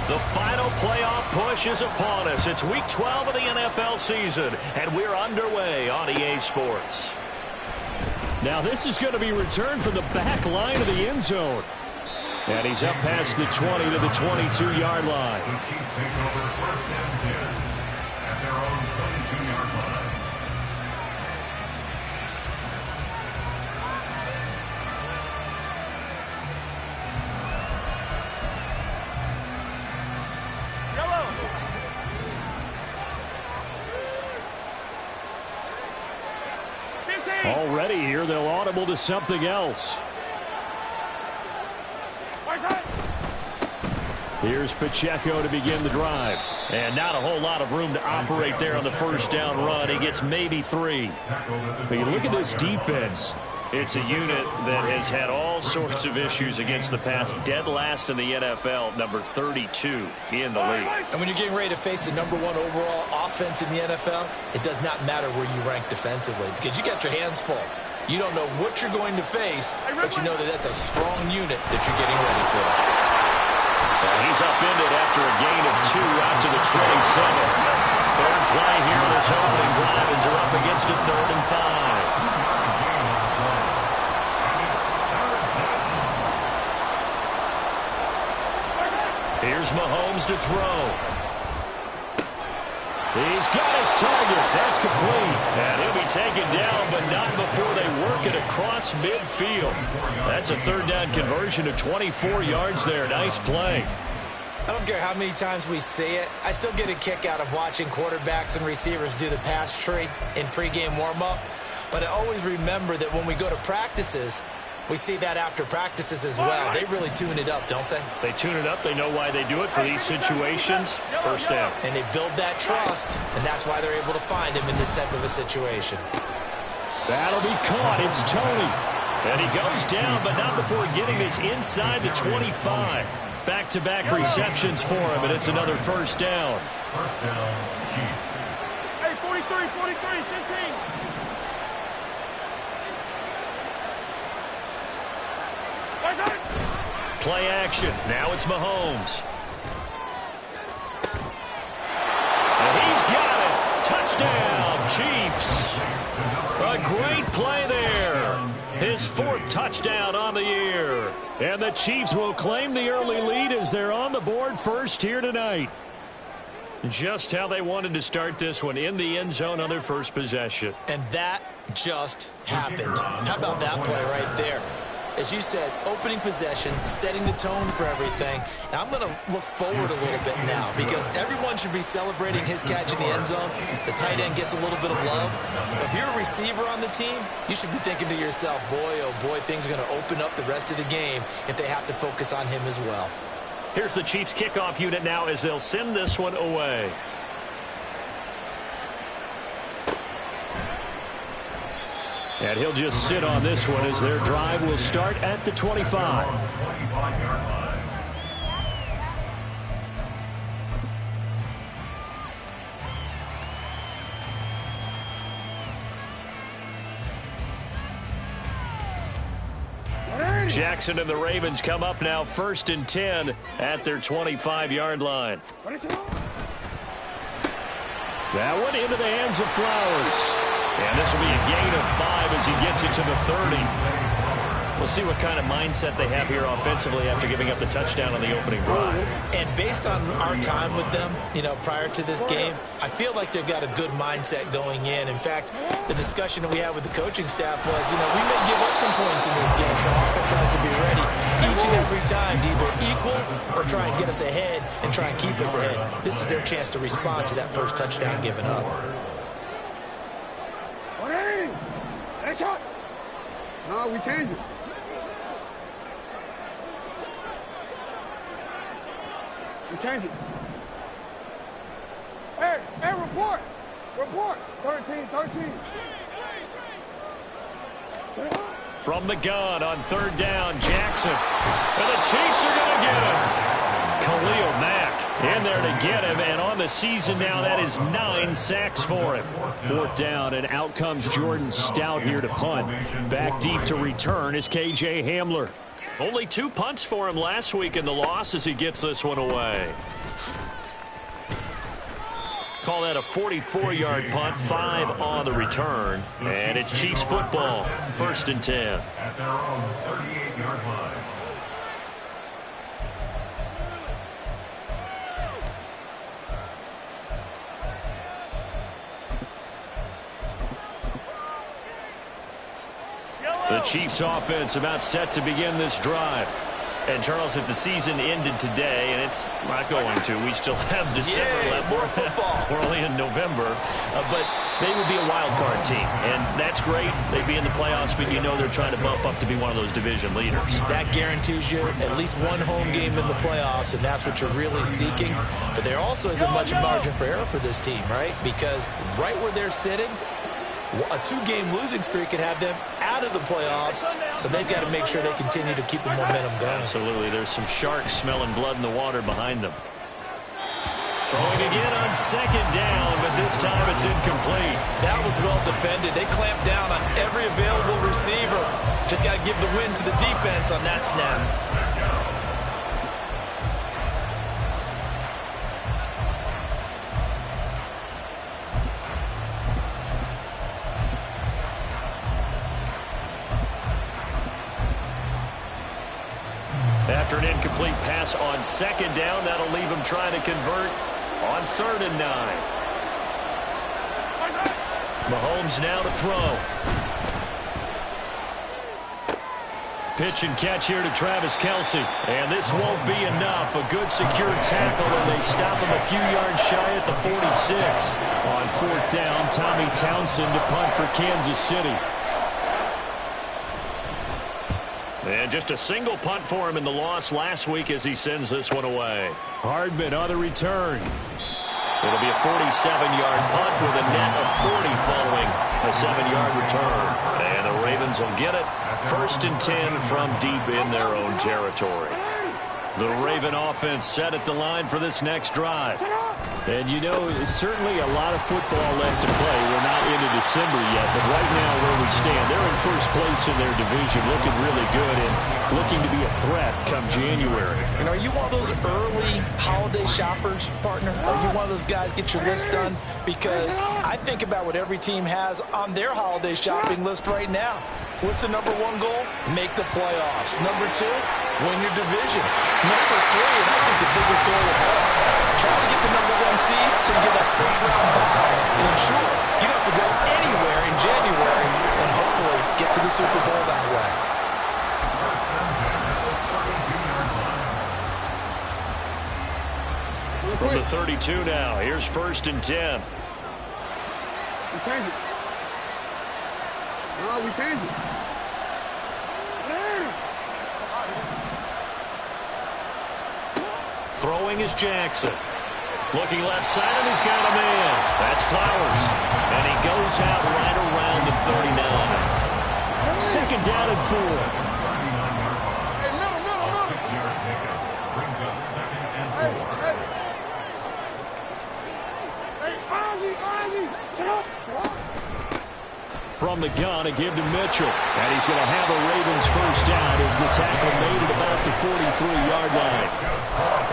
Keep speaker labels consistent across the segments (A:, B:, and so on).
A: The final playoff push is upon us. It's Week 12 of the NFL season, and we're underway on EA Sports. Now this is going to be returned from the back line of the end zone. And he's up past the 20 to the 22-yard line.
B: The Chiefs take over first and 10 at their own 22-yard line.
A: Already here, they'll audible to something else. Here's Pacheco to begin the drive. And not a whole lot of room to operate there on the first down run. He gets maybe 3. But you look at this defense. It's a unit that has had all sorts of issues against the pass. Dead last in the NFL, number 32 in the league.
C: And when you're getting ready to face the number 1 overall offense in the NFL, it does not matter where you rank defensively because you got your hands full. You don't know what you're going to face, but you know that that's a strong unit that you're getting ready for.
A: Well, he's upended after a gain of 2 out to the 27. Third play here in this opening drive as they're up against a 3rd and 5. Here's Mahomes to throw. He's got his target. That's complete. And he'll be taken down, but not before they work it across midfield. That's a 3rd down conversion of 24 yards there. Nice play.
C: I don't care how many times we see it. I still get a kick out of watching quarterbacks and receivers do the pass tree in pregame warm-up. But I always remember that when we go to practices, we see that after practices as well. They really tune it up, don't they?
A: They tune it up. They know why they do it for these situations. First down.
C: And they build that trust, and that's why they're able to find him in this type of a situation.
A: That'll be caught. It's Tony. And he goes down, but not before getting this inside the 25. Back-to-back receptions for him, and it's another first down.
B: First down, Chiefs.
D: Hey, 43, 15.
A: Play action. Now it's Mahomes. And he's got it. Touchdown, Chiefs. A great play there. His 4th touchdown on the year. And the Chiefs will claim the early lead as they're on the board first here tonight. Just how they wanted to start this one, in the end zone on their first possession.
C: And that just happened. How about that play right there? As you said, opening possession, setting the tone for everything. Now, I'm going to look forward a little bit now because everyone should be celebrating his catch in the end zone. The tight end gets a little bit of love. But if you're a receiver on the team, you should be thinking to yourself, boy, oh boy, things are going to open up the rest of the game if they have to focus on him as well.
A: Here's the Chiefs kickoff unit now as they'll send this one away. And he'll just sit on this one as their drive will start at the 25. Jackson and the Ravens come up now 1st and 10 at their 25-yard line. That one into the hands of Flowers. And this will be a gain of 5 as he gets it to the 30. We'll see what kind of mindset they have here offensively after giving up the touchdown on the opening drive.
C: And based on our time with them, prior to this game, I feel like they've got a good mindset going in. In fact, the discussion that we had with the coaching staff was, we may give up some points in this game, so offense has to be ready each and every time to either equal or try and get us ahead and try and keep us ahead. This is their chance to respond to that first touchdown given up.
D: No, we changed it. We changed it. Hey, report. Report. 13.
A: From the gun on 3rd down, Jackson. And the Chiefs are going to get him. Khalil Mack in there to get him, and on the season now, that is 9 sacks for him. 4th down, and out comes Jordan Stout here to punt. Back deep to return is KJ Hamler. Only 2 punts for him last week in the loss as he gets this one away. Call that a 44-yard punt, 5 on the return. And it's Chiefs football, 1st and 10.
B: At their own 38-yard line.
A: The Chiefs offense about set to begin this drive. And, Charles, if the season ended today, and it's not going to, we still have December left.
C: More football.
A: We're only in November. But they would be a wild card team. And that's great. They'd be in the playoffs, but you know they're trying to bump up to be one of those division leaders.
C: That guarantees you at least one home game in the playoffs, and that's what you're really seeking. But there also isn't much margin for error for this team, right? Because right where they're sitting, a 2-game losing streak could have them out of the playoffs, so they've got to make sure they continue to keep the momentum going.
A: Absolutely. There's some sharks smelling blood in the water behind them. Throwing again on 2nd down, but this time it's incomplete.
C: That was well defended. They clamped down on every available receiver. Just got to give the win to the defense on that snap.
A: After an incomplete pass on 2nd down, that'll leave him trying to convert on 3rd and 9. Mahomes now to throw. Pitch and catch here to Travis Kelce. And this won't be enough. A good secure tackle, and they stop him a few yards shy at the 46. On 4th down, Tommy Townsend to punt for Kansas City. And just a single punt for him in the loss last week as he sends this one away. Hardman on the return. It'll be a 47-yard punt with a net of 40 following a 7-yard return. And the Ravens will get it. 1st and 10 from deep in their own territory. The Raven offense set at the line for this next drive. And, you know, certainly a lot of football left to play. We're not into December yet, but right now where we stand, they're in 1st place in their division, looking really good and looking to be a threat come January.
C: And are you one of those early holiday shoppers, partner? Are you one of those guys get your list done? Because I think about what every team has on their holiday shopping list right now. What's the number 1 goal? Make the playoffs. Number 2, win your division. Number 3, and I think the biggest goal of all, try to get the number 1 seed so you get that 1st round bye and ensure you don't have to go anywhere in January and hopefully get to the Super Bowl that way.
A: From the 32 now, here's 1st and 10.
D: We change it. No, we change it.
A: Throwing is Jackson. Looking left side, and he's got a man. That's Flowers. And he goes out right around the 39. 2nd down and 4.
B: A 6-yard pickup brings up 2nd and 4.
D: Hey, Ozzie, sit up.
A: From the gun, a give to Mitchell. And he's going to have a Ravens 1st down as the tackle made at about the 43-yard line.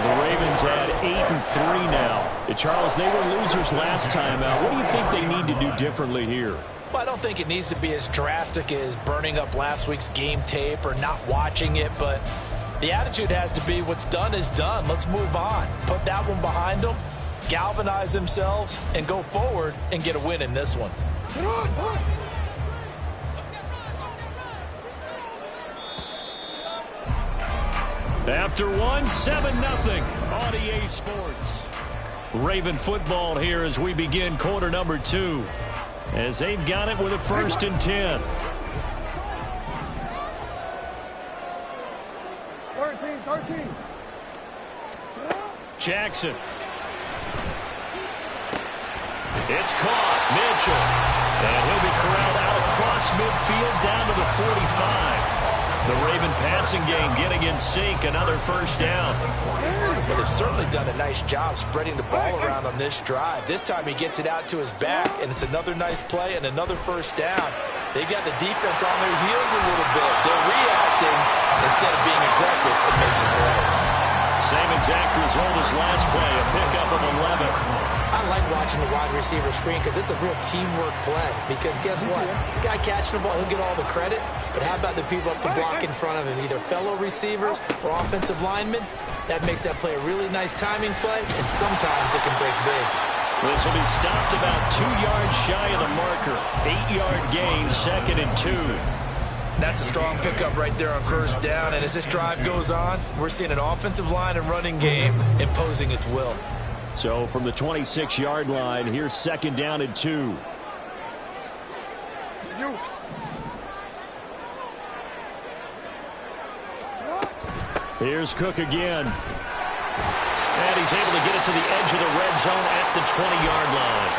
A: The Ravens at 8-3 now. Charles, they were losers last time out. What do you think they need to do differently here?
C: Well, I don't think it needs to be as drastic as burning up last week's game tape or not watching it, but the attitude has to be what's done is done. Let's move on. Put that one behind them, galvanize themselves, and go forward and get a win in this one.
A: After 7-0 on EA Sports. Raven football here as we begin quarter number 2. As they've got it with a 1st and 10.
D: 13.
A: Jackson. It's caught. Mitchell. And he'll be corralled out across midfield down to the 45. The Raven passing game getting in sync. Another 1st down.
C: Well, they've certainly done a nice job spreading the ball around on this drive. This time he gets it out to his back, and it's another nice play and another 1st down. They've got the defense on their heels a little bit. They're reacting instead of being at making plays.
A: Same exact result as last play, a pickup of 11.
C: I like watching the wide receiver screen because it's a real teamwork play. Because guess what? The guy catching the ball, he'll get all the credit. But how about the people up to block in front of him, either fellow receivers or offensive linemen? That makes that play a really nice timing play, and sometimes it can break big.
A: This will be stopped about 2 yards shy of the marker. 8-yard gain, 2nd and 2.
C: That's a strong pickup right there on first down. And as this drive goes on, we're seeing an offensive line and running game imposing its will.
A: So from the 26-yard line, here's 2nd down and 2. Here's Cook again. And he's able to get it to the edge of the red zone at the 20-yard line.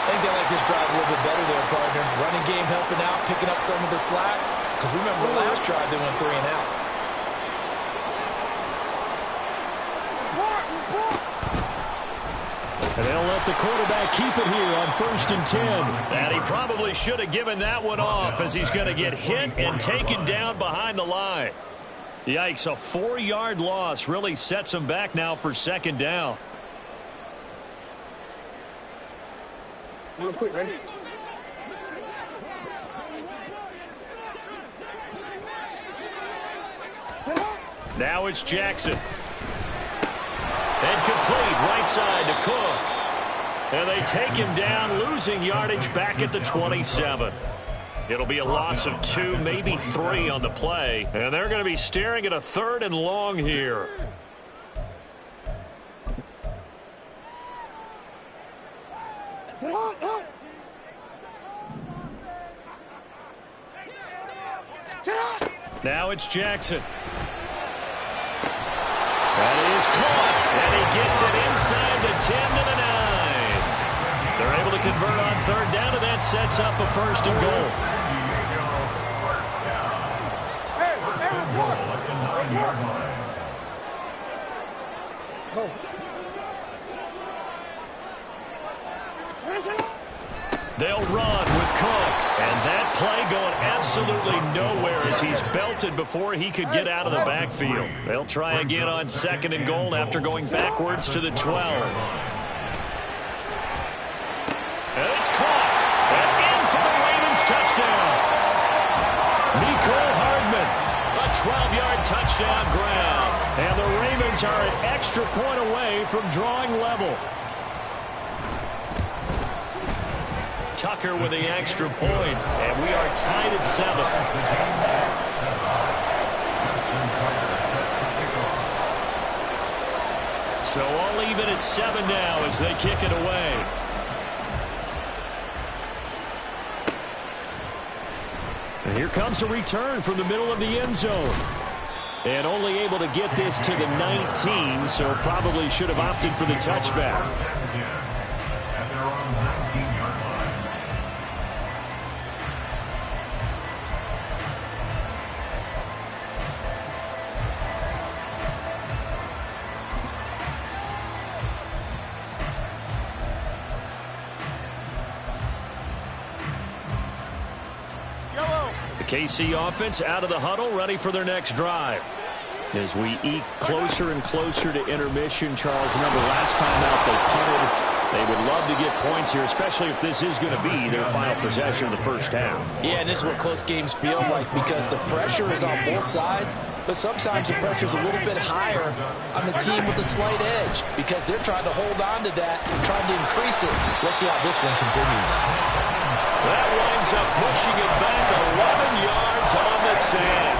C: I think they like this drive a little bit better there, partner. Running game helping out, picking up some of the slack. Because remember, the last drive they went 3 and out.
A: And they'll let the quarterback keep it here on 1st and 10. And he probably should have given that one off as he's going to get hit and taken down behind the line. Yikes, a 4-yard loss really sets him back now for 2nd down.
D: Real quick, ready?
A: Now it's Jackson. And complete right side to Cook. And they take him down, losing yardage back at the 27. It'll be a loss of 2, maybe 3 on the play. And they're going to be staring at a 3rd and long here. Now it's Jackson. That is caught, and he gets it inside the 10 to the 9. They're able to convert on 3rd down, and that sets up a 1st and goal. They'll run with Cook, and that play going absolutely nowhere as he's belted before he could get out of the backfield. They'll try again on 2nd and goal after going backwards to the 12. And it's caught, and in for the Ravens touchdown. Nicole Hardman, a 12-yard touchdown grab, and the Ravens are an extra point away from drawing level. Tucker with the extra point, and we are tied at 7. So all even at 7 now as they kick it away. And here comes a return from the middle of the end zone. And only able to get this to the 19, so probably should have opted for the touchback.
B: At their own 19-yard line.
A: KC offense out of the huddle, ready for their next drive. As we eke closer and closer to intermission, Charles, remember last time out they punted. They would love to get points here, especially if this is going to be their final possession of the first half.
C: Yeah, and this is what close games feel like because the pressure is on both sides, but sometimes the pressure is a little bit higher on the team with the slight edge because they're trying to hold on to that, trying to increase it. Let's see how this one continues.
A: That winds up pushing it back 11 yards on the sand.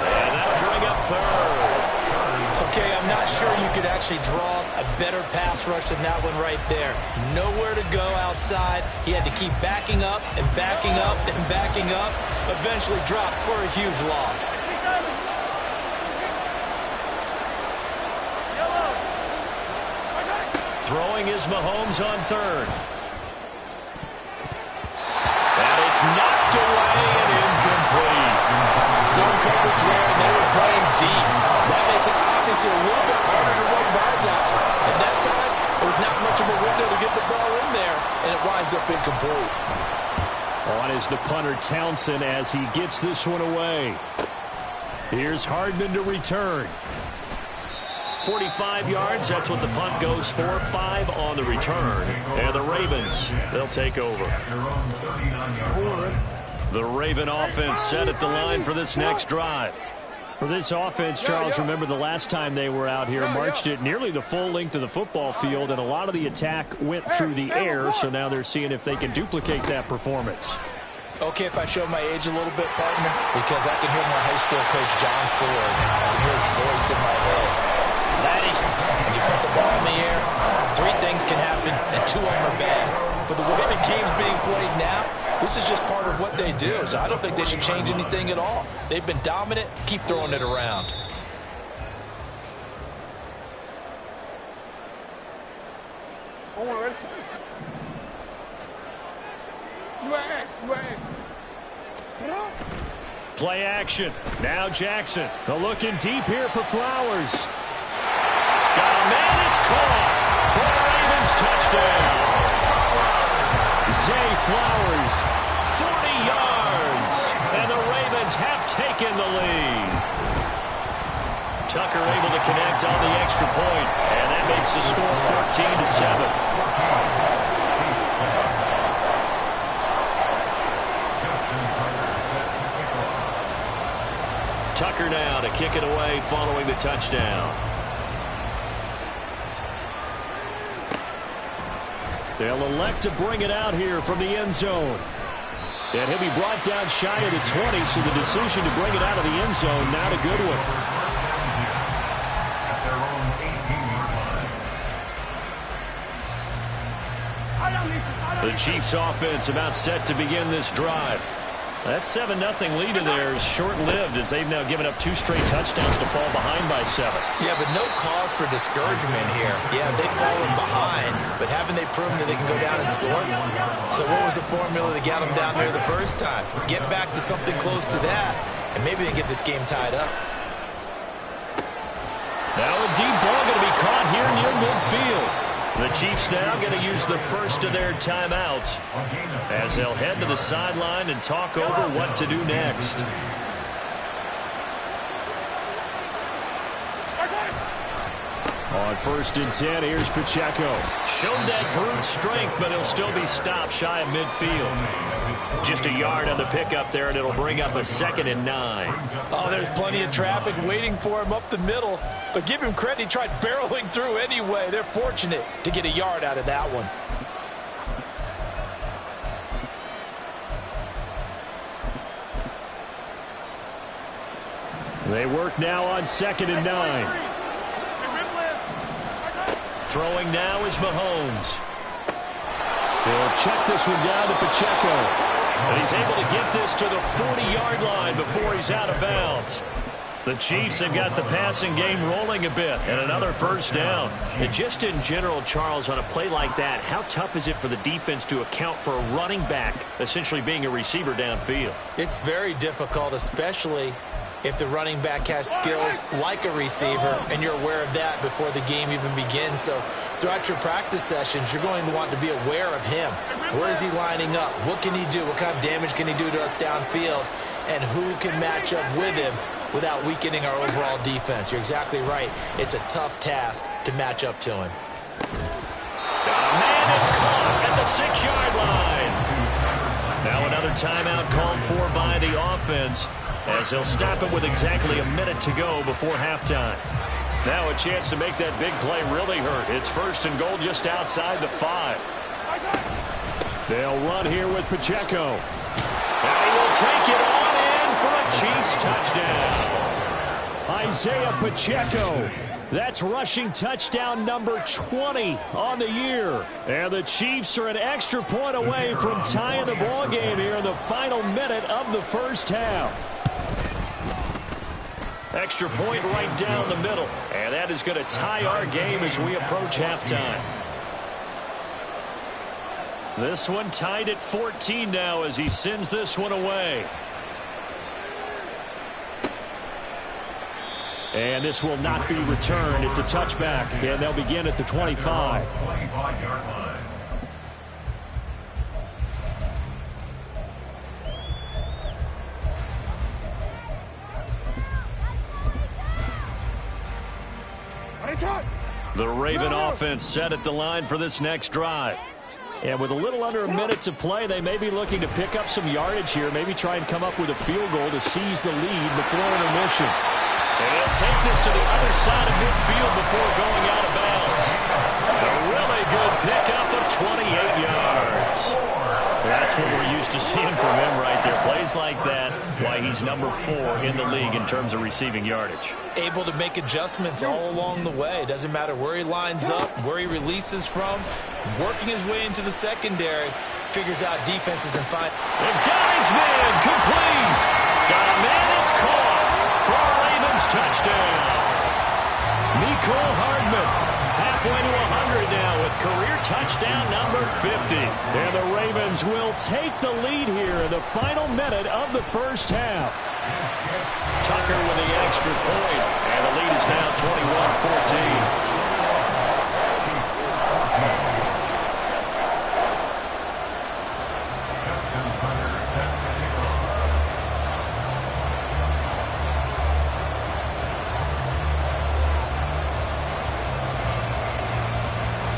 A: And that'll bring up 3rd.
C: Okay, I'm not sure you could actually draw a better pass rush than that one right there. Nowhere to go outside. He had to keep backing up and backing up and backing up. Eventually dropped for a huge loss.
A: Throwing is Mahomes on 3rd. And it's knocked away and incomplete.
C: Zone coverage there, and they were playing deep. That makes it obviously a little bit harder to run by guys. At that time, there was not much of a window to get the ball in there, and it winds up incomplete.
A: On is the punter Townsend as he gets this one away. Here's Hardman to return. 45 yards, that's what the punt goes for. 5 on the return. And the Ravens, they'll take over. The Raven offense set at the line for this next drive. For this offense, Charles, remember the last time they were out here, marched it nearly the full length of the football field, and a lot of the attack went through the air, so now they're seeing if they can duplicate that performance.
C: Okay, if I show my age a little bit, partner, because I can hear my high school coach, John Ford. I can hear his voice in my head. Laddie, when you put the ball in the air, 3 things can happen, and 2 of them are bad. But the way the game's being played now, this is just part of what they do, so I don't think they should change anything at all. They've been dominant. Keep throwing it around.
A: Play action. Now Jackson. Looking deep here for Flowers. Got a man. It's caught for the Ravens touchdown. Zay Flowers, 40 yards. And the Ravens have taken the lead. Tucker able to connect on the extra point. And that makes the score 14-7. Tucker now to kick it away following the touchdown. They'll elect to bring it out here from the end zone. And he'll be brought down shy of the 20, so the decision to bring it out of the end zone, not a good one. The Chiefs offense about set to begin this drive. That 7-0 lead of theirs short-lived as they've now given up 2 straight touchdowns to fall behind by 7.
C: Yeah, but no cause for discouragement here. Yeah, they've fallen behind, but haven't they proven that they can go down and score? So what was the formula that got them down there the first time? Get back to something close to that, and maybe they get this game tied up.
A: Now a deep ball going to be caught here near midfield. The Chiefs now going to use the first of their timeouts as they'll head to the sideline and talk over what to do next. On 1st and 10, here's Pacheco. Showed that brute strength, but he'll still be stopped shy of midfield. Just a yard on the pickup there, and it'll bring up a 2nd and 9.
C: Oh, there's plenty of traffic waiting for him up the middle. But give him credit, he tried barreling through anyway. They're fortunate to get a yard out of that one.
A: They work now on 2nd and 9. Throwing now is Mahomes. He'll check this one down to Pacheco. And he's able to get this to the 40-yard line before he's out of bounds. The Chiefs have got the passing game rolling a bit, and another first down. And just in general, Charles, on a play like that, how tough is it for the defense to account for a running back essentially being a receiver downfield?
C: It's very difficult, especially if the running back has skills like a receiver, and you're aware of that before the game even begins. So throughout your practice sessions, you're going to want to be aware of him. Where is he lining up? What can he do? What kind of damage can he do to us downfield? And who can match up with him without weakening our overall defense? You're exactly right. It's a tough task to match up to him.
A: Man, it's caught at the 6-yard line. Now another timeout called for by the offense, as they'll stop it with exactly a minute to go before halftime. Now a chance to make that big play really hurt. It's 1st and goal just outside the 5. They'll run here with Pacheco. And he will take it on in for a Chiefs touchdown. Isaiah Pacheco. That's rushing touchdown number 20 on the year. And the Chiefs are an extra point away from tying the ball game here in the final minute of the first half. Extra point right down the middle. And that is going to tie our game as we approach halftime. This one tied at 14 now as he sends this one away. And this will not be returned. It's a touchback, and they'll begin at the 25.
B: 25-yard line.
A: The Raven offense set at the line for this next drive. And with a little under a minute to play, they may be looking to pick up some yardage here, maybe try and come up with a field goal to seize the lead before intermission. And he'll take this to the other side of midfield before going out of bounds. A really good pickup of 28 yards. That's what we're used to seeing from him right there. Plays like that, why he's number 4 in the league in terms of receiving yardage.
C: Able to make adjustments all along the way. Doesn't matter where he lines up, where he releases from. Working his way into the secondary. Figures out defenses and finds.
A: And got his man complete. Got a man, it's caught for a Ravens touchdown. Nicole Hardman. Halfway to 100 now with career touchdown number 50. And the Ravens will take the lead here in the final minute of the first half. Tucker with the extra point. And the lead is now 21-14.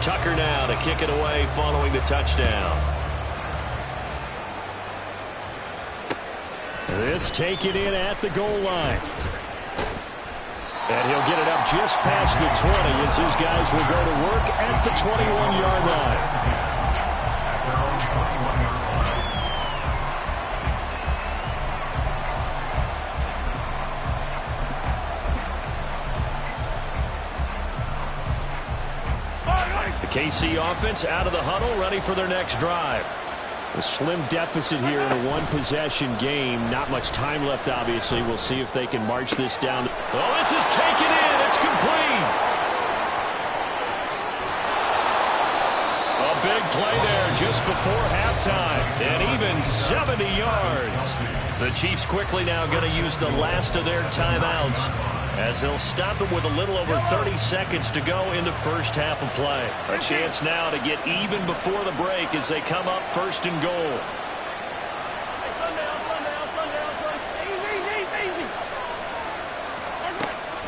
A: Tucker now to kick it away following the touchdown. This taken in at the goal line. And he'll get it up just past the 20 as his guys will go to work at the 21-yard line. KC offense out of the huddle, ready for their next drive. A slim deficit here in a one-possession game. Not much time left, obviously. We'll see if they can march this down. Oh, this is taken in. It's complete. A big play there just before halftime. And even 70 yards. The Chiefs quickly now going to use the last of their timeouts, as they'll stop it with a little over 30 seconds to go in the first half of play. A chance now to get even before the break as they come up first and goal.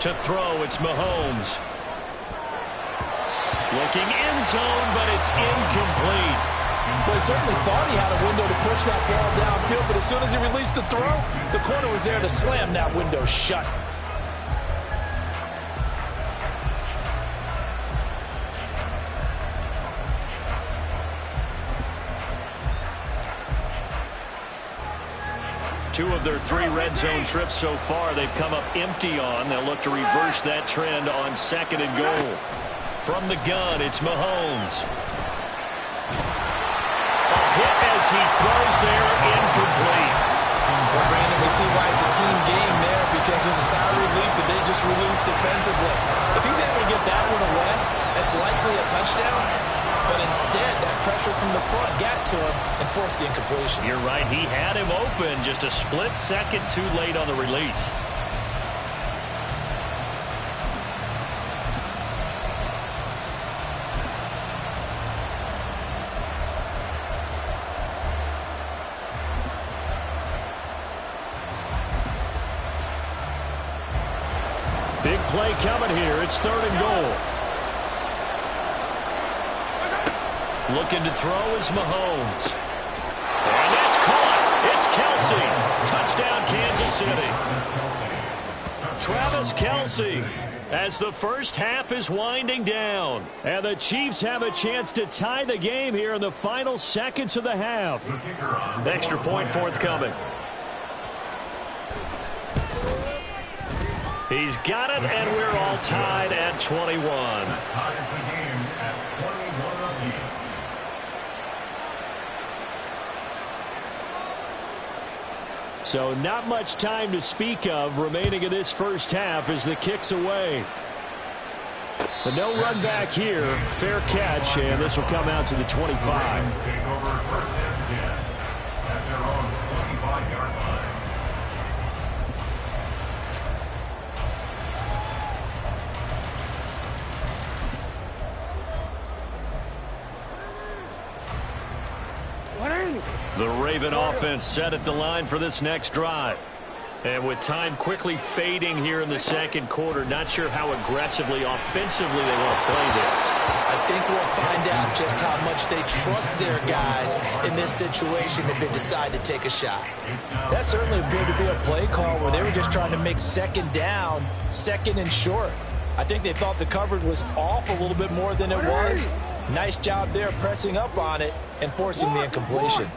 A: To throw, it's Mahomes. Looking end zone, but it's incomplete.
E: Well, he certainly thought he had a window to push that ball downfield, but as soon as he released the throw, the corner was there to slam that window shut.
A: Two of their 3 red zone trips so far they've come up empty on. They'll look to reverse that trend on second and goal. From the gun, it's Mahomes. A hit as he throws there, incomplete.
C: Well, Brandon, we see why it's a team game there, because there's a sigh of relief that they just released defensively. If he's able to get that one away, that's likely a touchdown. But instead, that pressure from the front got to him and forced the incompletion.
A: You're right. He had him open, just a split second too late on the release. Big play coming here. It's third and goal. Looking to throw is Mahomes. And it's caught. It's Kelce. Touchdown, Kansas City. Travis Kelce as the first half is winding down. And the Chiefs have a chance to tie the game here in the final seconds of the half. Extra point forthcoming. He's got it, and we're all tied at 21.
B: That ties the game at 21 apiece.
A: So not much time to speak of remaining in this first half as the kick's away. But no run back here. Fair catch, and this will come out to the 25.
B: Take over first and 10 at their own 25-yard line.
A: The Raven offense set at the line for this next drive. And with time quickly fading here in the second quarter, not sure how aggressively, offensively they want to play this.
C: I think we'll find out just how much they trust their guys in this situation if they decide to take a shot.
E: That certainly appeared to be a play call where they were just trying to make second down, second and short. I think they thought the coverage was off a little bit more than it was. Nice job there pressing up on it and forcing the incompletion.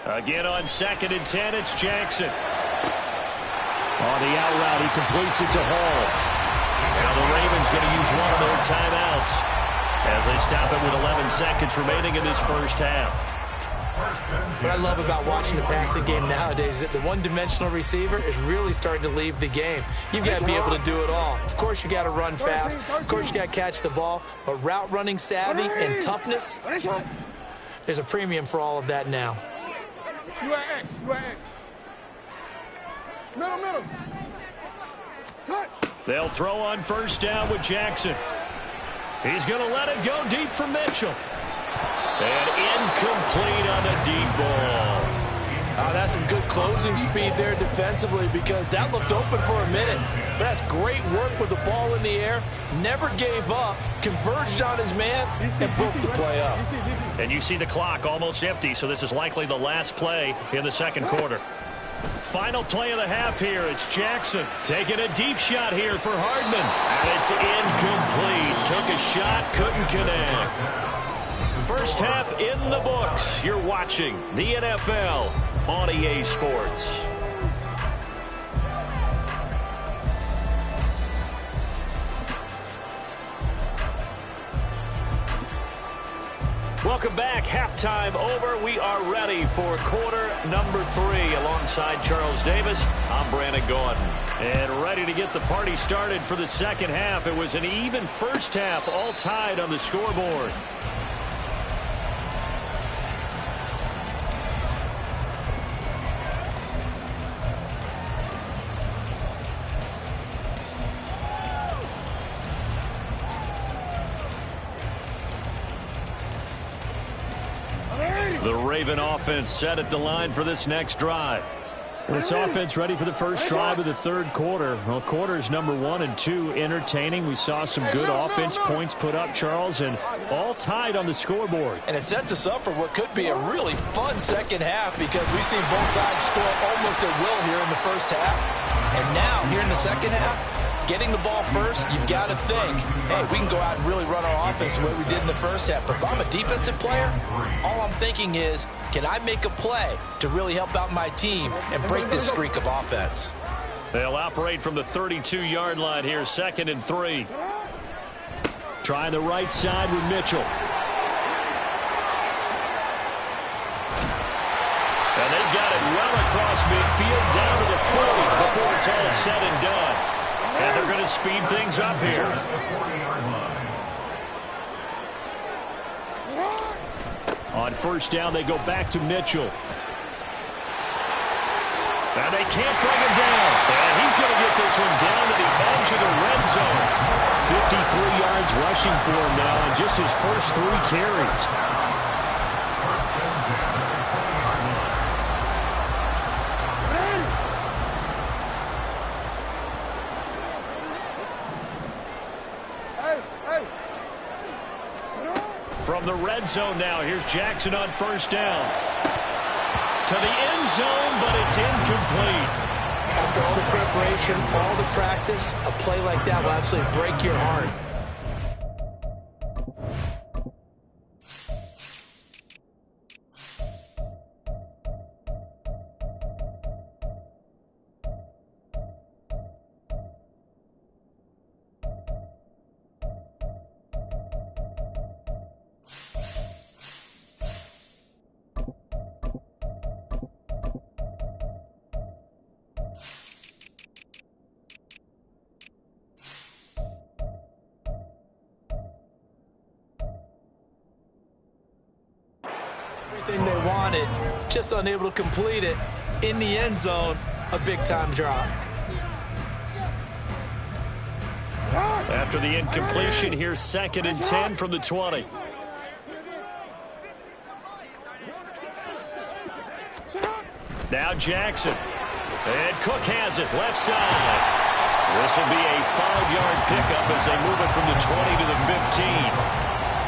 A: Again on 2nd and 10, it's Jackson. On the out route, he completes it to Hall. Now the Ravens going to use one of their timeouts as they stop it with 11 seconds remaining in this first half.
C: What I love about watching the passing game nowadays is that the one-dimensional receiver is really starting to leave the game. You've got to be able to do it all. Of course, you got to run fast. Of course, you got to catch the ball. But route running savvy and toughness, there's a premium for all of that now.
D: You at X. You at X. Middle. Touch.
A: They'll throw on first down with Jackson. He's going to let it go deep for Mitchell. And incomplete on the deep ball.
E: Oh, that's some good closing speed there defensively because that looked open for a minute. But that's great work with the ball in the air. Never gave up, converged on his man, and broke the play up.
A: And you see the clock almost empty, so this is likely the last play in the second quarter. Final play of the half here. It's Jackson taking a deep shot here for Hardman. And it's incomplete. Took a shot, couldn't connect. First half in the books. You're watching the NFL on EA Sports. Welcome back. Halftime over. We are ready for quarter number 3. Alongside Charles Davis, I'm Brandon Gordon. And ready to get the party started for the second half. It was an even first half, all tied on the scoreboard. The Raven offense set at the line for this next drive. This offense ready for the first drive of the third quarter. Well, quarters number 1 and 2 entertaining. We saw some good offense points put up, Charles, and all tied on the scoreboard.
E: And it sets us up for what could be a really fun second half because we've seen both sides score almost at will here in the first half. And now, here in the second half, getting the ball first, you've got to think, hey, we can go out and really run our offense the way we did in the first half. But if I'm a defensive player, all I'm thinking is, can I make a play to really help out my team and break this streak of offense?
A: They'll operate from the 32-yard line here, 2nd and 3. Trying the right side with Mitchell. And they've got it well across midfield down to the 40 before it's all said and done. And they're going to speed things up here. On first down, they go back to Mitchell. And they can't bring him down. And he's going to get this one down to the edge of the red zone. 53 yards rushing for him now on just his first 3 carries. From the red zone now, here's Jackson on first down. To the end zone, but it's incomplete.
C: After all the preparation, all the practice, a play like that will absolutely break your heart. Everything they wanted, just unable to complete it. In the end zone, a big-time drop.
A: After the incompletion, here's 2nd and 10 from the 20. Now Jackson. And Cook has it, left side. This will be a 5-yard pickup as they move it from the 20 to the 15.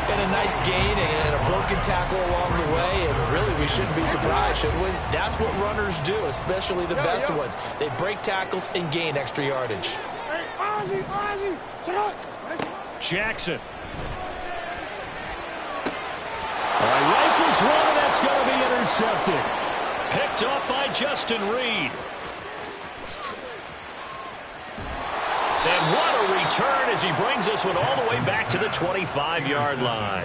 C: And a nice gain and a broken tackle along the way, and really we shouldn't be surprised, should we? That's what runners do, especially the best ones. They break tackles and gain extra yardage.
A: Jackson. All right, rifles one, and that's going to be intercepted. Picked up by Justin Reed. And what a return as he brings this one all the way back to the 25-yard line.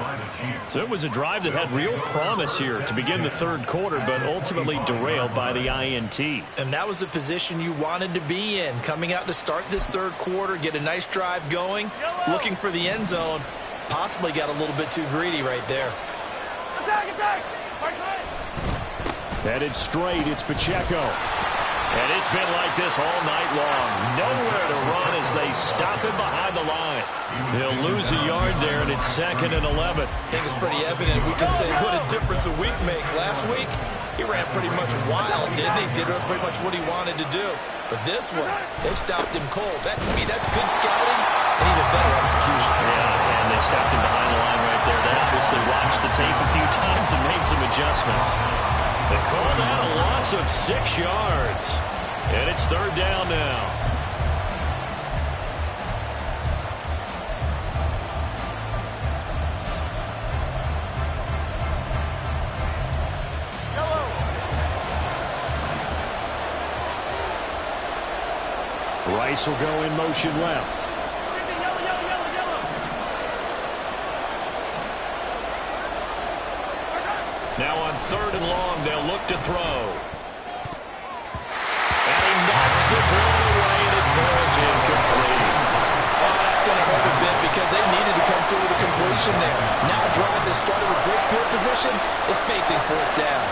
A: So it was a drive that had real promise here to begin the third quarter, but ultimately derailed by the INT.
C: And that was the position you wanted to be in, coming out to start this third quarter, get a nice drive going, looking for the end zone. Possibly got a little bit too greedy right there.
A: Headed straight, it's Pacheco. And it's been like this all night long. Nowhere to run as they stop him behind the line. He'll lose a yard there, and it's 2nd and 11.
C: I think it's pretty evident. We can say what a difference a week makes. Last week, he ran pretty much wild, didn't he? Did pretty much what he wanted to do. But this one, they stopped him cold. That, to me, that's good scouting and even better execution.
A: Yeah, and they stopped him behind the line right there. They obviously watched the tape a few times and made some adjustments. They call that a loss of 6 yards. And it's 3rd down now. Rice will go in motion left. Now on 3rd and long, they'll look to throw. And he knocks the ball away, and it falls incomplete.
C: Oh, that's going to hurt a bit because they needed to come through with a completion there. Now a drive that started with great field position is facing 4th down.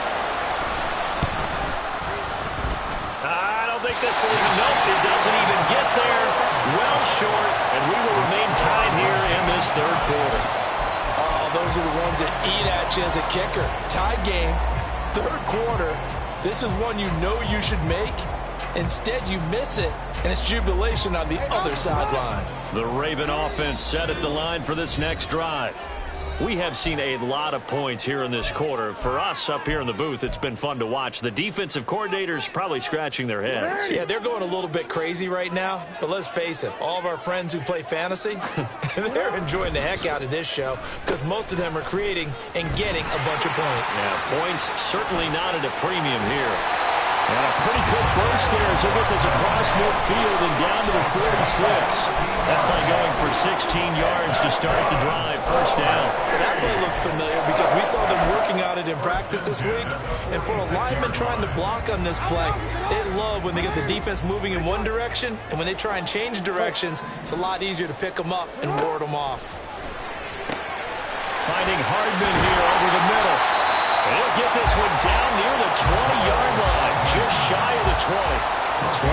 A: I don't think this will even, nope, it doesn't even get there. Well short, and we will remain tied here in this third quarter.
C: Those are the ones that eat at you as a kicker. Tie game, third quarter. This is one you know you should make. Instead, you miss it, and it's jubilation on the other sideline.
A: The Raven offense set at the line for this next drive. We have seen a lot of points here in this quarter. For us up here in the booth, it's been fun to watch. The defensive coordinators probably scratching their heads.
C: Yeah, they're going a little bit crazy right now. But let's face it, all of our friends who play fantasy, they're enjoying the heck out of this show because most of them are creating and getting a bunch of points.
A: Yeah, points certainly not at a premium here. And a pretty quick burst there as he'll get this across midfield and down to the 46. That play going for 16 yards to start the drive, 1st down.
C: Well, that play looks familiar because we saw them working on it in practice this week. And for a lineman trying to block on this play, they love when they get the defense moving in one direction. And when they try and change directions, it's a lot easier to pick them up and ward them off.
A: Finding Hardman here over the middle. And he'll get this one down near the 20-yard line, just shy of the 20. 24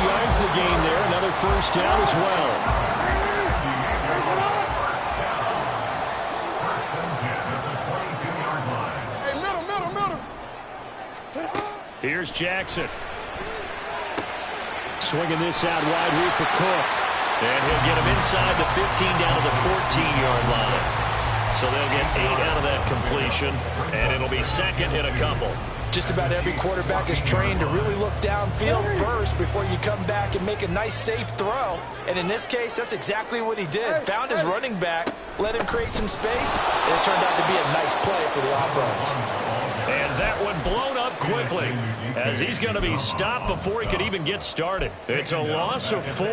A: yards the gain there, another 1st down as well. Here's Jackson. Swinging this out wide here for Cook. And he'll get him inside the 15 down to the 14-yard line. So they'll get 8 out of that completion, and it'll be 2nd and a couple.
C: Just about every quarterback is trained to really look downfield first before you come back and make a nice, safe throw. And in this case, that's exactly what he did. Found his running back, let him create some space, and it turned out to be a nice play for the offense.
A: And that one blown up quickly as he's going to be stopped before he could even get started. It's a loss of 4.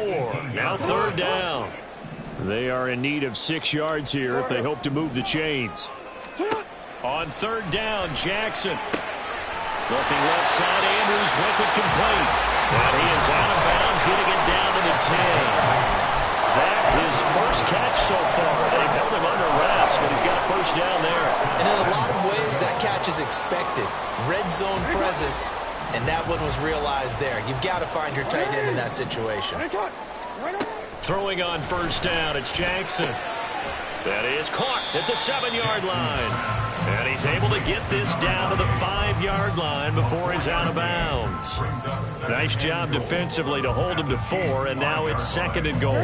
A: Now 3rd down. They are in need of 6 yards here if they hope to move the chains. On 3rd down, Jackson. Looking left side, Andrews with it complete. And he is out of bounds, getting it down to the 10. That his first catch so far. They've held him under wraps, but he's got a 1st down there.
C: And in a lot of ways, that catch is expected. Red zone presence, and that one was realized there. You've got to find your tight end in that situation.
A: Throwing on 1st down, it's Jackson. That is caught at the 7-yard line. And he's able to get this down to the 5-yard line before he's out of bounds. Nice job defensively to hold him to 4, and now it's 2nd and goal.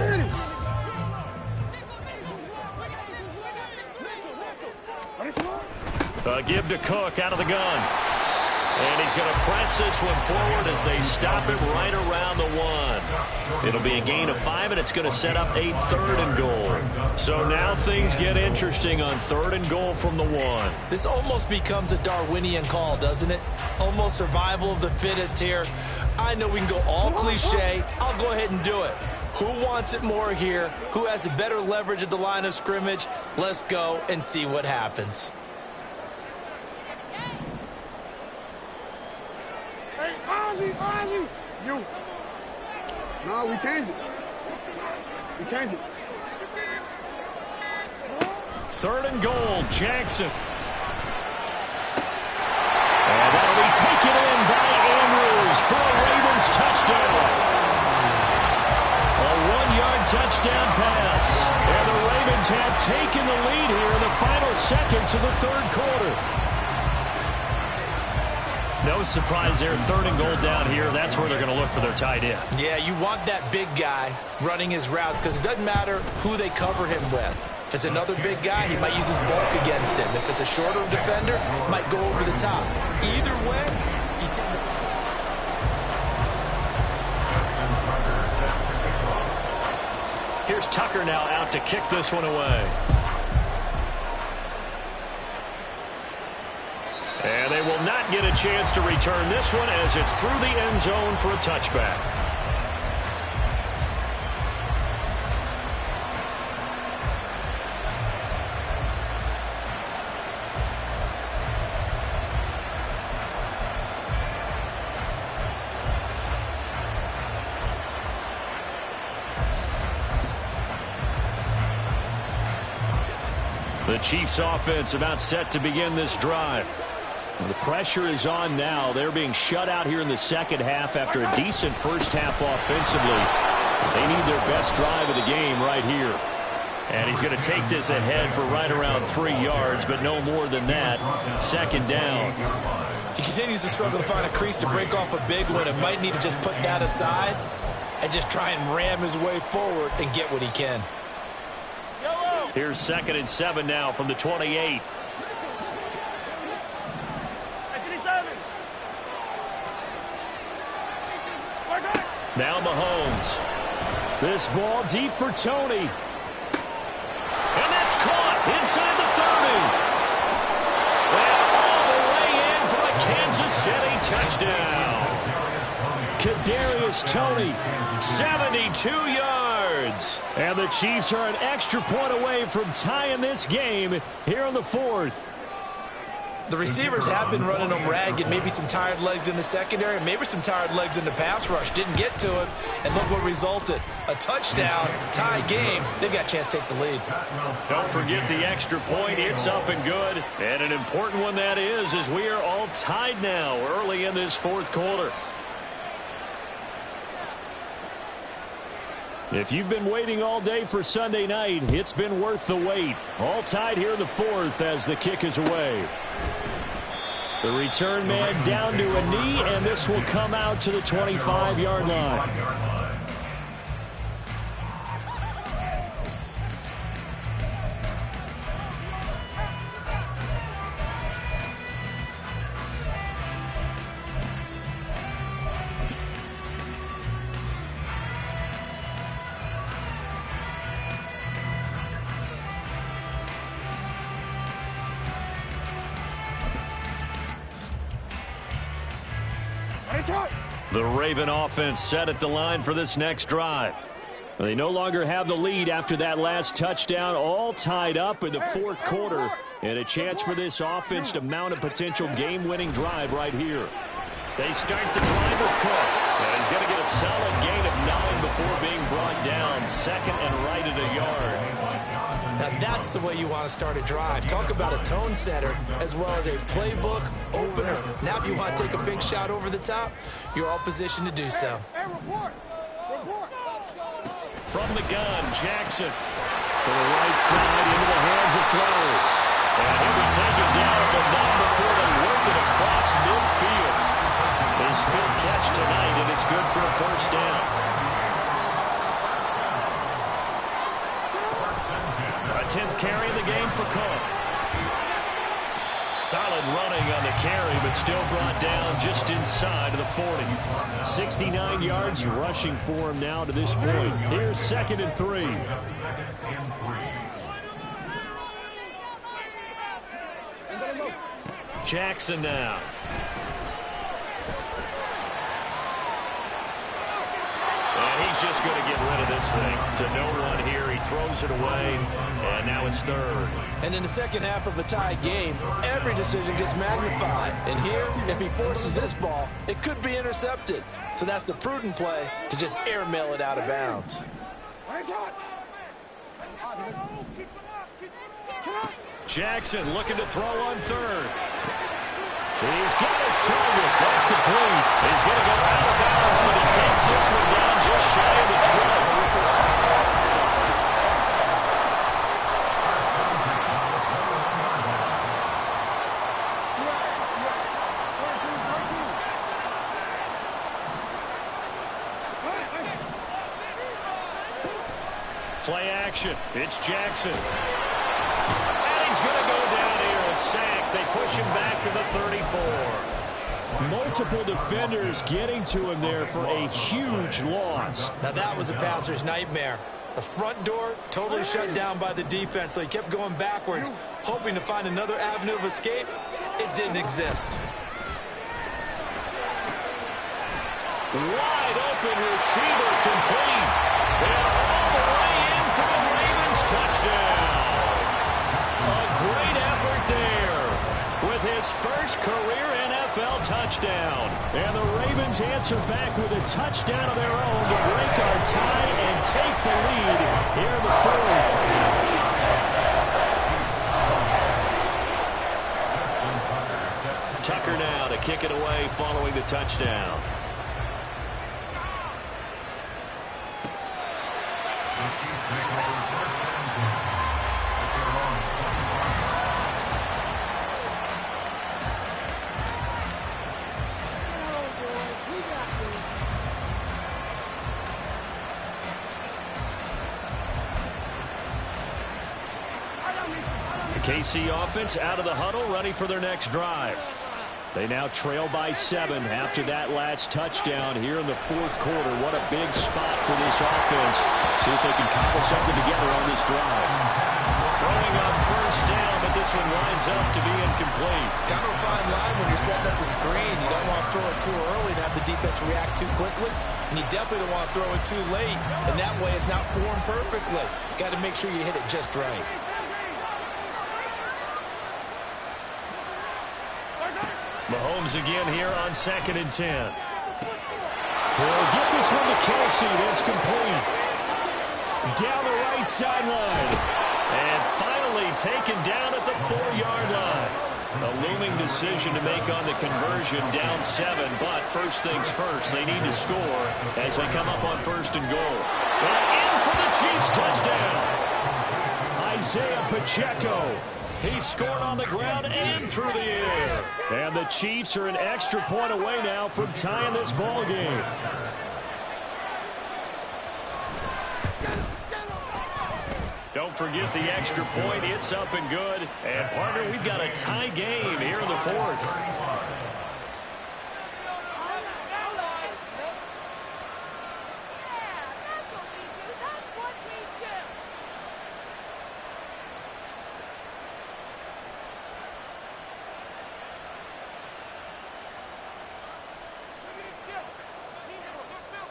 A: Give to Cook out of the gun. And he's going to press this one forward as they stop him right around the 1. It'll be a gain of 5, and it's going to set up a 3rd and goal. So now things get interesting on 3rd and goal from the 1.
C: This almost becomes a Darwinian call, doesn't it? Almost survival of the fittest here. I know we can go all cliche. I'll go ahead and do it. Who wants it more here? Who has a better leverage at the line of scrimmage? Let's go and see what happens.
D: Ozzy, you. No, we changed it. We changed it.
A: 3rd and goal, Jackson. And that'll be taken in by Andrews for a Ravens touchdown. A 1-yard touchdown pass. And the Ravens have taken the lead here in the final seconds of the 3rd quarter. No surprise there, 3rd and goal down here. That's where they're going to look for their tight end.
C: Yeah, you want that big guy running his routes because it doesn't matter who they cover him with. If it's another big guy, he might use his bulk against him. If it's a shorter defender, he might go over the top. Either way, you take the...
A: Here's Tucker now out to kick this one away. And they will not get a chance to return this one as it's through the end zone for a touchback. The Chiefs offense about set to begin this drive. The pressure is on now. They're being shut out here in the second half after a decent first half offensively. They need their best drive of the game right here. And he's going to take this ahead for right around 3 yards, but no more than that. 2nd down.
C: He continues to struggle to find a crease to break off a big one and might need to just put that aside and just try and ram his way forward and get what he can.
A: Here's 2nd and 7 now from the 28. Now Mahomes. This ball deep for Tony. And that's caught inside the 30. And all the way in for a Kansas City touchdown. Kadarius Toney, 72 yards. And the Chiefs are an extra point away from tying this game here in the 4th.
C: The receivers have been running them ragged. Maybe some tired legs in the secondary, maybe some tired legs in the pass rush. Didn't get to it, and look what resulted. A touchdown, tie game. They've got a chance to take the lead.
A: Don't forget the extra point. It's up and good. And an important one that is, as we are all tied now early in this 4th quarter. If you've been waiting all day for Sunday night, it's been worth the wait. All tied here in the 4th as the kick is away. The return man down to a knee, and this will come out to the 25-yard line. The Raven offense set at the line for this next drive. They no longer have the lead after that last touchdown, all tied up in the 4th quarter, and a chance for this offense to mount a potential game-winning drive right here. They start the drive with Cook, and he's going to get a solid gain of 9 before being brought down, 2nd and right at a yard.
C: Now that's the way you want to start a drive. Talk about a tone setter as well as a playbook opener. Now if you want to take a big shot over the top, you're all positioned to do so.
A: From the gun, Jackson to the right side into the hands of Flowers. And he'll be taken down at the 9 before they work it across midfield. His 5th catch tonight, and it's good for a first down. A 10th carry in the game for Cook. Solid running on the carry, but still brought down just inside of the 40. 69 yards rushing for him now to this point. Here's 2nd and 3. Jackson now. And he's just going to get rid of this thing. To no one here. He throws it away, and now it's 3rd.
E: And in the second half of a tied game, every decision gets magnified. And here, if he forces this ball, it could be intercepted. So that's the prudent play to just airmail it out of bounds.
A: Jackson looking to throw on 3rd. He's got his target. That's complete. He's going to go out of bounds, but he takes this one down just shy of the 12. Play action. It's Jackson. And he's going to go down here. A sack. They push him back to the 34. Multiple defenders getting to him there for a huge loss.
C: Now that was a passer's nightmare. The front door totally shut down by the defense, so he kept going backwards, hoping to find another avenue of escape. It didn't exist.
A: Wide open receiver complete. And all the way in for the Ravens touchdown. A great effort there with his first career NFL touchdown. And the Ravens answer back with a touchdown of their own to break our tie and take the lead here in the 4th. Tucker now to kick it away following the touchdown. KC offense out of the huddle, ready for their next drive. They now trail by 7 after that last touchdown here in the 4th quarter. What a big spot for this offense. See if they can cobble something together on this drive. Throwing on first down, but this one winds up to be incomplete.
C: Kind of a fine line when you're setting up the screen. You don't want to throw it too early and have the defense react too quickly. And you definitely don't want to throw it too late. And that way it's not formed perfectly. Got to make sure you hit it just right.
A: Mahomes again here on 2nd and 10. He'll get this one to Kelsey. That's complete. Down the right sideline. And finally taken down at the 4-yard line. A looming decision to make on the conversion, down 7. But first things first, they need to score as they come up on 1st and goal. And in for the Chiefs touchdown. Isaiah Pacheco. He scored on the ground and through the air. And the Chiefs are an extra point away now from tying this ball game. Don't forget the extra point. It's up and good. And, partner, we've got a tie game here in the 4th.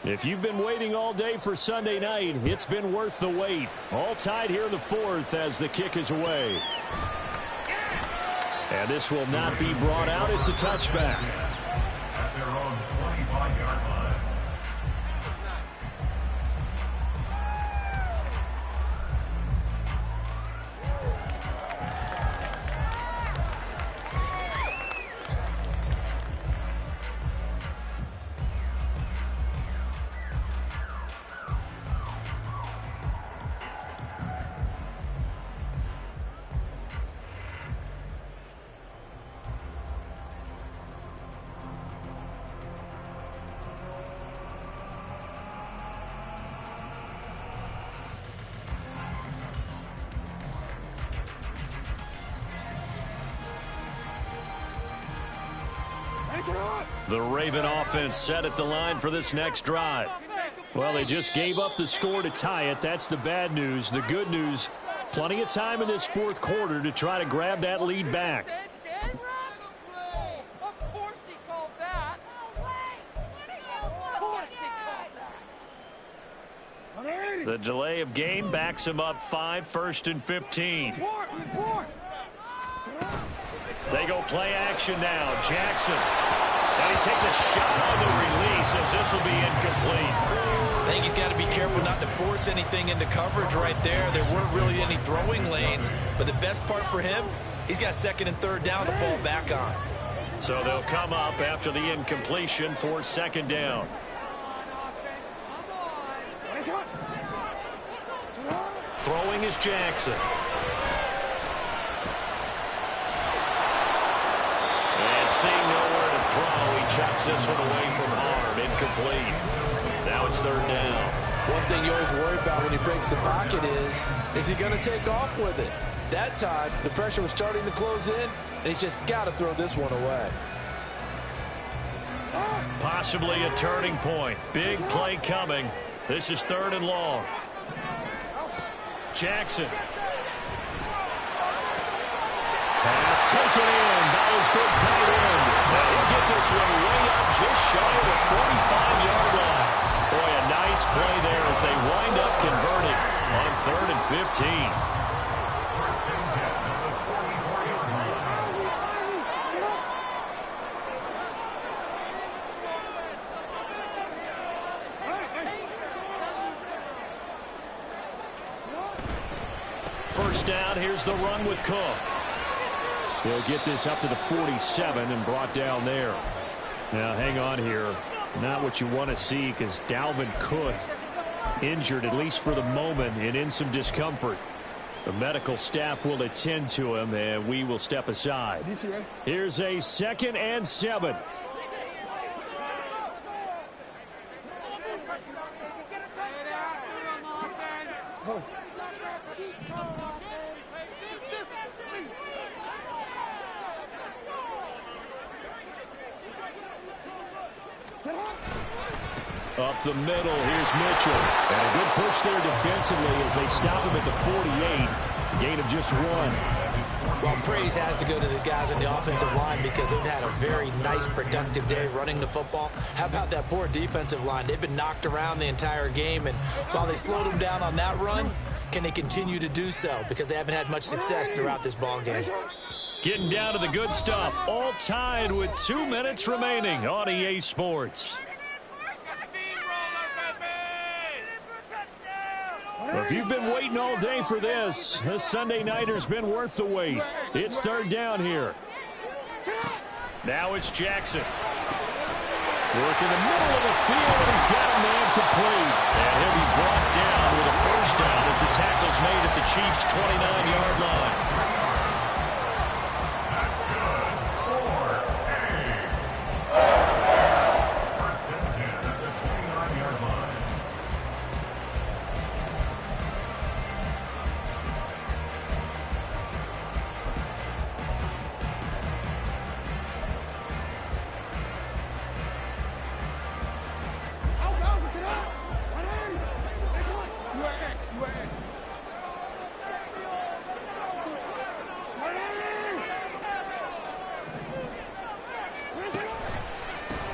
A: If you've been waiting all day for Sunday night, it's been worth the wait. All tied here in the 4th as the kick is away. And this will not be brought out. It's a touchback.
B: At their own 25-yard line.
A: The Raven offense set at the line for this next drive. Well, they just gave up the score to tie it. That's the bad news. The good news, plenty of time in this fourth quarter to try to grab that lead back. The delay of game backs him up 5, 1st and 15. They go play action now. Jackson. And he takes a shot on the release as this will be incomplete.
C: I think he's got to be careful not to force anything into coverage right there. There weren't really any throwing lanes, but the best part for him, he's got 2nd and 3rd down to fall back on.
A: So they'll come up after the incompletion for 2nd down. Throwing is Jackson. And seeing nowhere to throw, he chucks this one away from harm. Incomplete. Now it's 3rd down.
E: One thing you always worry about when he breaks the pocket is he going to take off with it? That time, the pressure was starting to close in, and he's just got to throw this one away.
A: Possibly a turning point. Big play coming. This is 3rd and long. Jackson. Pass taken in by his big tight end. Now he'll get this one way up just shy of the 45-yard line. Boy, a nice play there as they wind up converting on 3rd and 15. First down, here's the run with Cook. He'll get this up to the 47 and brought down there. Now, hang on here. Not what you want to see because Dalvin Cook injured, at least for the moment, and in some discomfort. The medical staff will attend to him, and we will step aside. Here's a 2nd and 7. Up the middle, here's Mitchell. And a good push there defensively as they stop him at the 48. Gain of just 1.
C: Well, praise has to go to the guys on the offensive line because they've had a very nice, productive day running the football. How about that poor defensive line? They've been knocked around the entire game, and while they slowed them down on that run, can they continue to do so? Because they haven't had much success throughout this ball game.
A: Getting down to the good stuff. All tied with 2 minutes remaining on EA Sports. Well, if you've been waiting all day for this Sunday nighter's been worth the wait. It's 3rd down here. Now it's Jackson. Work in the middle of the field, and he's got a man complete. And he'll be brought down with a 1st down as the tackle's made at the Chiefs' 29-yard line.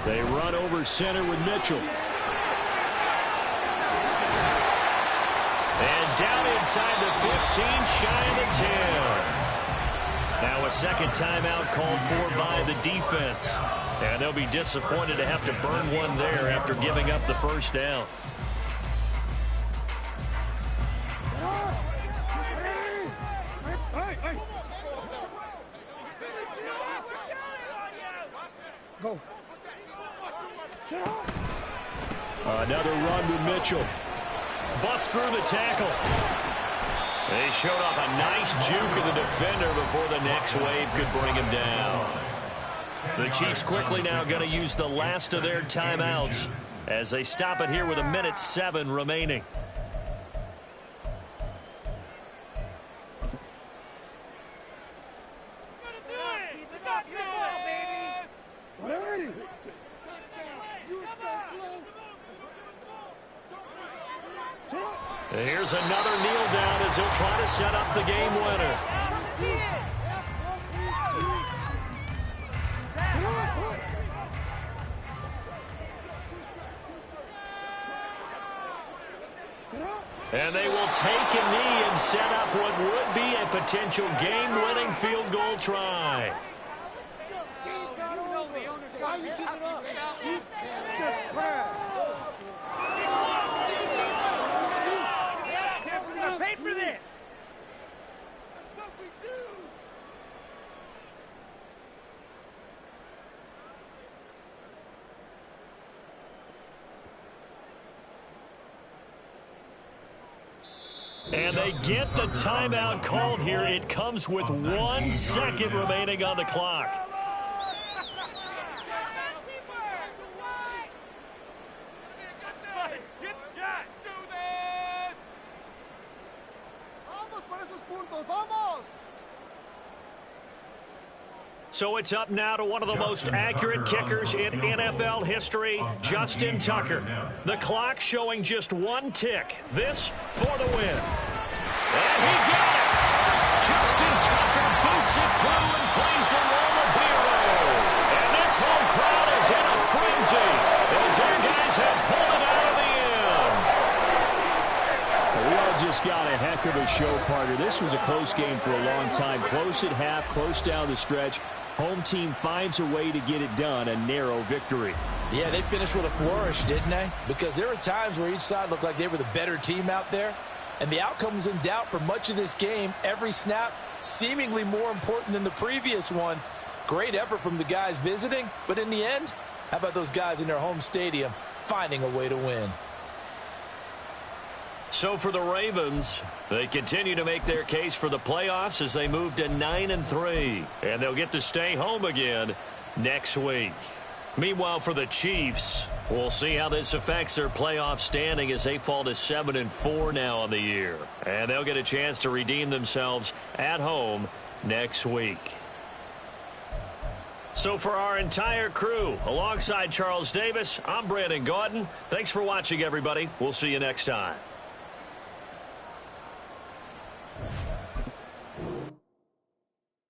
A: They run over center with Mitchell. And down inside the 15, shy of the 10. Now a 2nd timeout called for by the defense. And they'll be disappointed to have to burn one there after giving up the 1st down.
D: Go.
A: Another run with Mitchell. Bust through the tackle. They showed off a nice juke of the defender before the next wave could bring him down. The Chiefs quickly now going to use the last of their timeouts as they stop it here with 1:07 remaining.
D: Ready.
A: Here's another kneel down as he'll try to set up the game winner. And they will take a knee and set up what would be a potential game-winning field goal try.
F: Pay for this.
A: And they get the timeout called here. It comes with 1 second remaining on the clock. So it's up now to one of the most accurate kickers in NFL history, Justin Tucker. The clock showing just 1 tick. This for the win. And he got it! Justin Tucker boots it through and plays the role of hero. And this home crowd is in a frenzy as their guys have pulled it out of the end.
G: We all just got a heck of a show, partner. This was a close game for a long time. Close at half, close down the stretch. Home team finds a way to get it done, a narrow victory.
E: Yeah, they finished with a flourish, didn't they? Because there were times where each side looked like they were the better team out there. And the outcome was in doubt for much of this game. Every snap seemingly more important than the previous one. Great effort from the guys visiting. But in the end, how about those guys in their home stadium finding a way to win?
A: So for the Ravens, they continue to make their case for the playoffs as they move to 9-3. And they'll get to stay home again next week. Meanwhile, for the Chiefs, we'll see how this affects their playoff standing as they fall to 7-4 now on the year. And they'll get a chance to redeem themselves at home next week. So for our entire crew, alongside Charles Davis, I'm Brandon Gaudin. Thanks for watching, everybody. We'll see you next time.